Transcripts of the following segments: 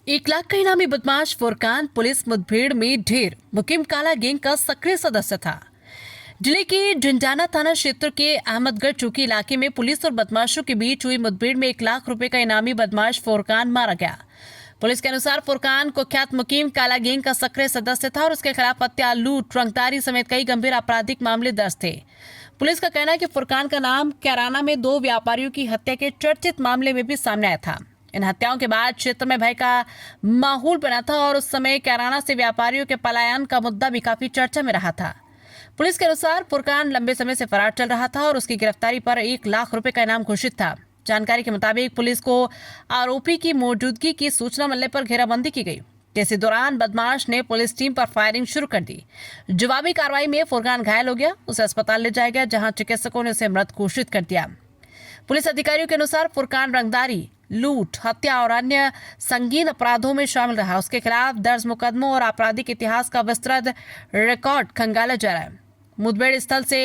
1 लाख का इनामी बदमाश फुरकान पुलिस मुठभेड़ में ढेर। मुकीम काला गैंग का सक्रिय सदस्य था। जिले के झंझाना थाना क्षेत्र के अहमदगढ़ चौकी इलाके में पुलिस और बदमाशों के बीच हुई मुठभेड़ में 1 लाख रुपए का इनामी बदमाश फुरकान मारा गया। पुलिस के अनुसार फुरकान कुख्यात मुकीम काला गैंग का सक्रिय सदस्य था और उसके खिलाफ हत्या, लूट, रंगदारी समेत कई गंभीर आपराधिक मामले दर्ज थे। पुलिस का कहना है कि फुरकान का नाम कैराना में 2 व्यापारियों की हत्या के चर्चित मामले में भी सामने आया था। इन हत्याओं के बाद क्षेत्र में भय का माहौल बना था और उस समय कैराना से व्यापारियों के पलायन का मुद्दा भी काफी चर्चा में रहा था। पुलिस के अनुसार फुरकान लंबे समय से फरार चल रहा था और उसकी गिरफ्तारी पर 1 लाख रुपए का इनाम घोषित था। जानकारी के मुताबिक पुलिस को आरोपी की मौजूदगी की सूचना मिलने पर घेराबंदी की गई। इसी दौरान बदमाश ने पुलिस टीम पर फायरिंग शुरू कर दी। जवाबी कार्रवाई में फुरकान घायल हो गया, उसे अस्पताल ले जाया गया जहां चिकित्सकों ने उसे मृत घोषित कर दिया। पुलिस अधिकारियों के अनुसार फुरकान रंगदारी, लूट, हत्या और अन्य संगीन अपराधों में शामिल रहा। उसके खिलाफ दर्ज मुकदमों और आपराधिक इतिहास का विस्तृत रिकॉर्ड खंगाला जा रहा है। मुठभेड़ स्थल से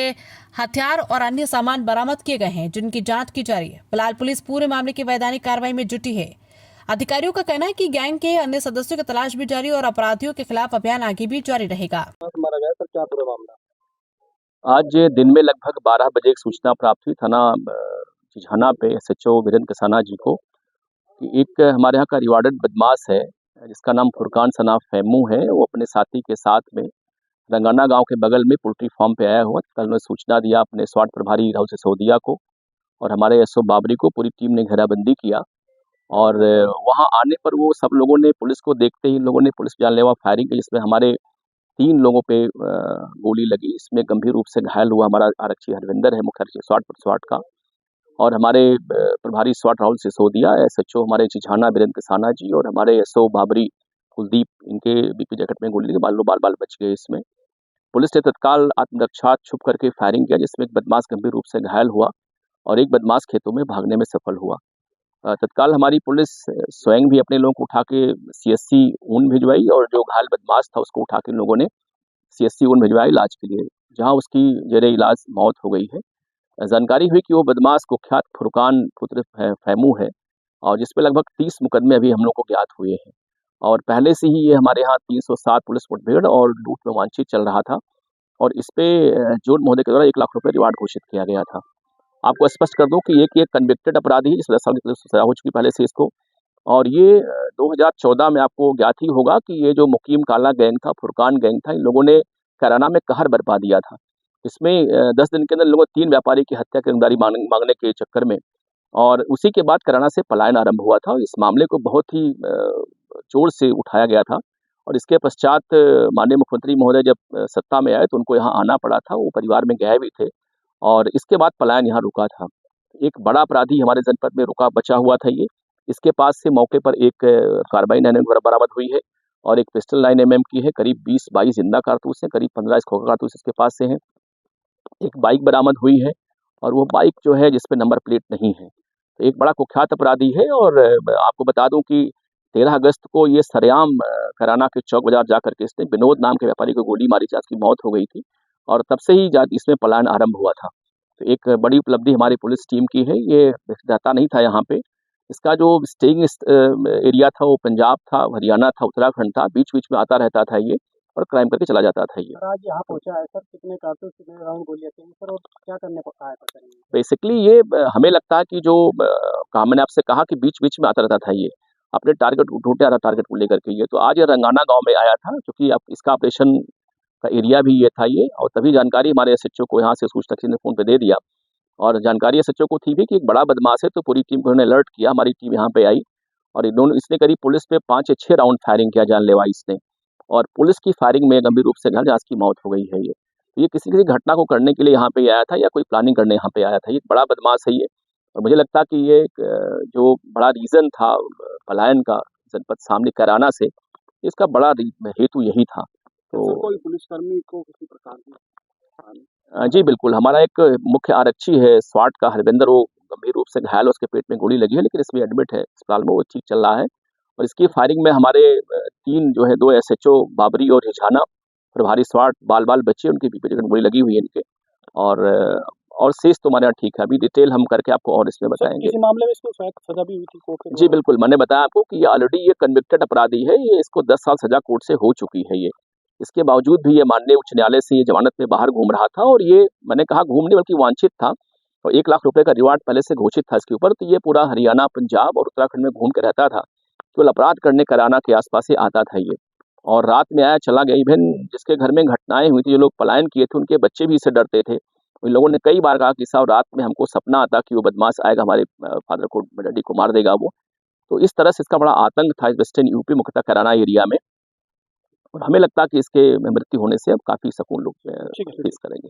हथियार और अन्य सामान बरामद किए गए हैं, जिनकी जांच की जा रही है। फिलहाल पुलिस पूरे मामले की वैधानिक कार्रवाई में जुटी है। अधिकारियों का कहना है कि गैंग के अन्य सदस्यों की तलाश भी जारी और अपराधियों के खिलाफ अभियान आगे भी जारी रहेगा। मारा गया सर, क्या पूरा मामला? आज दिन में लगभग 12 बजे एक सूचना प्राप्त हुई थाना झिझाना पे एसएचओ वीरेंद्र कसाना जी को कि एक हमारे यहाँ का रिवार्डेड बदमाश है जिसका नाम फुरकान सना फैमू है। वो अपने साथी के साथ में रंगाना गांव के बगल में पोल्ट्री फार्म पे आया हुआ। कल उन्होंने सूचना दिया अपने स्वाट प्रभारी राहुल सिसोदिया को और हमारे एसओ बाबरी को। पूरी टीम ने घेराबंदी किया और वहाँ आने पर वो सब लोगों ने पुलिस को देखते ही इन लोगों ने पुलिस जानलेवा फायरिंग की, जिसमें हमारे 3 लोगों पे गोली लगी। इसमें गंभीर रूप से घायल हुआ हमारा आरक्षी हरविंदर है, मुख्य आरक्षी स्वाट का, और हमारे प्रभारी स्वाट राहुल सिसोदिया, एसएचओ हमारे झिझाना वीरेंद्र कसाना जी और हमारे एसओ बाबरी कुलदीप, इनके बीपी जैकेट में गोली लगी, बाल बच गए। इसमें पुलिस ने तत्काल आत्मरक्षा छुप करके फायरिंग किया, जिसमें एक बदमाश गंभीर रूप से घायल हुआ और एक बदमाश खेतों में भागने में सफल हुआ। तत्काल हमारी पुलिस स्वयं भी अपने लोगों को उठा के सीएससी ऊन भिजवाई और जो घायल बदमाश था उसको उठा के लोगों ने सीएससी ऊन भिजवाया इलाज के लिए, जहां उसकी जेरे इलाज मौत हो गई है। जानकारी हुई कि वो बदमाश कुख्यात फुरकान पुत्र फैमू है और जिसपे लगभग 30 मुकदमे अभी हम लोग को ज्ञात हुए हैं और पहले से ही ये हमारे यहाँ 307 पुलिस मुठभेड़ और लूट में वांछित चल रहा था और इस पे जोड़ महोदय के द्वारा 1 लाख रुपए रिवार्ड घोषित किया गया था। आपको स्पष्ट कर दूं कि ये कन्विक्टेड अपराधी है, जिस 10 साल की सजा हो चुकी पहले से इसको, और ये 2014 में आपको ज्ञात ही होगा कि ये जो मुकीम काला गैंग था, फुरकान गैंग था, इन लोगों ने कैराना में कहर बरपा दिया था। इसमें 10 दिन के अंदर लोगों 3 व्यापारी की हत्या की रंगदारी मांगने के चक्कर में, और उसी के बाद कैराना से पलायन आरंभ हुआ था। इस मामले को बहुत ही जोर से उठाया गया था और इसके पश्चात माननीय मुख्यमंत्री महोदय जब सत्ता में आए तो उनको यहाँ आना पड़ा था। वो परिवार में गए भी थे और इसके बाद पलायन यहाँ रुका था। एक बड़ा अपराधी हमारे जनपद में रुका बचा हुआ था ये। इसके पास से मौके पर एक कार्बाइन बरामद हुई है और एक पिस्टल 9 mm की है, करीब 20-22 जिंदा कारतूस है, करीब 15 खोखा कारतूस इसके पास से हैं। एक बाइक बरामद हुई है और वो बाइक जो है जिसपे नंबर प्लेट नहीं है। तो एक बड़ा कुख्यात अपराधी है और आपको बता दूं कि 13 अगस्त को ये सरेआम कैराना के चौक बाजार जाकर के इसने विनोद नाम के व्यापारी को गोली मारी, जिसकी मौत हो गई थी और तब से ही इसमें पलायन आरंभ हुआ था। तो एक बड़ी उपलब्धि हमारी पुलिस टीम की है। ये रहता नहीं था यहाँ पे, इसका जो स्टेइंग एरिया था वो पंजाब था, हरियाणा था, उत्तराखंड था, बीच बीच में आता रहता था ये और क्राइम करके चला जाता था ये। आज यहाँ पहुंचा है सर, कितने कारतूस, कितने राउंड गोलियां थी सर और क्या करने को आया था? बेसिकली ये हमें लगता है कि जो कहा मैंने आपसे कहा कि बीच बीच में आता रहता था ये, अपने टारगेट ढूंढते आ रहा टारगेट को लेकर के ये। तो आज ये रंगाना गांव में आया था क्योंकि इसका ऑपरेशन का एरिया भी ये था ये, और तभी जानकारी हमारे एसएचओ को यहाँ से सूचना किसी ने फोन पे दे दिया और जानकारी एसएचओ को थी भी कि एक बड़ा बदमाश है, तो पूरी टीम को उन्होंने अलर्ट किया। हमारी टीम यहाँ पे आई और इसने करीब पुलिस पे 5 या 6 राउंड फायरिंग किया जानलेवा इसने, और पुलिस की फायरिंग में गंभीर रूप से घायल, जहाँ इसकी मौत हो गई है ये। तो ये किसी घटना को करने के लिए यहाँ पे आया था या कोई प्लानिंग करने यहाँ पे आया था। ये बड़ा बदमाश है ये, और मुझे लगता कि ये जो बड़ा रीजन था पलायन का जनपद सामने कैराना से, इसका बड़ा हेतु यही था। तो कोई पुलिसकर्मी को किसी प्रकार की? जी बिल्कुल, हमारा एक मुख्य आरक्षी है स्वाट का हरविंदर, वो गंभीर रूप से घायल, उसके पेट में गोली लगी है लेकिन इसमें एडमिट है अस्पताल में, वो ठीक चल रहा है। और इसकी फायरिंग में हमारे 3 जो है 2 एसएचओ बाबरी और झिझाना प्रभारी स्वाट बाल बच्चे, उनके बीपी गोली लगी हुई है इनके, और शेष तो हमारे यहाँ ठीक है। अभी डिटेल हम करके आपको और इसमें सर, बताएंगे। किसी मामले में इसको शायद सजा भी हुई थी कोर्ट के जी द्वारा। बिल्कुल, मैंने बताया आपको कि ये ऑलरेडी ये कन्विक्टेड अपराधी है, ये इसको 10 साल सजा कोर्ट से हो चुकी है ये। इसके बावजूद भी ये माननीय उच्च न्यायालय से ये जमानत में बाहर घूम रहा था, और ये मैंने कहा घूमने बल्कि वांछित था, और 1 लाख रुपए का रिवार्ड पहले से घोषित था इसके ऊपर। तो ये पूरा हरियाणा, पंजाब और उत्तराखंड में घूम के रहता था, केवल अपराध करने कराना के आसपास ही आता था ये, और रात में आया चला गया। इवन जिसके घर में घटनाएं हुई थी, जो लोग पलायन किए थे, उनके बच्चे भी इससे डरते थे। उन लोगों ने कई बार कहा कि साहब रात में हमको सपना आता कि वो बदमाश आएगा, हमारे फादर को, डैडी को मार देगा वो। तो इस तरह से इसका बड़ा आतंक था वेस्टर्न यूपी, मुख्यतः कैराना एरिया में, और हमें लगता कि इसके मृत्यु होने से अब काफी सुकून लोग ठीक है। फेस करेंगे।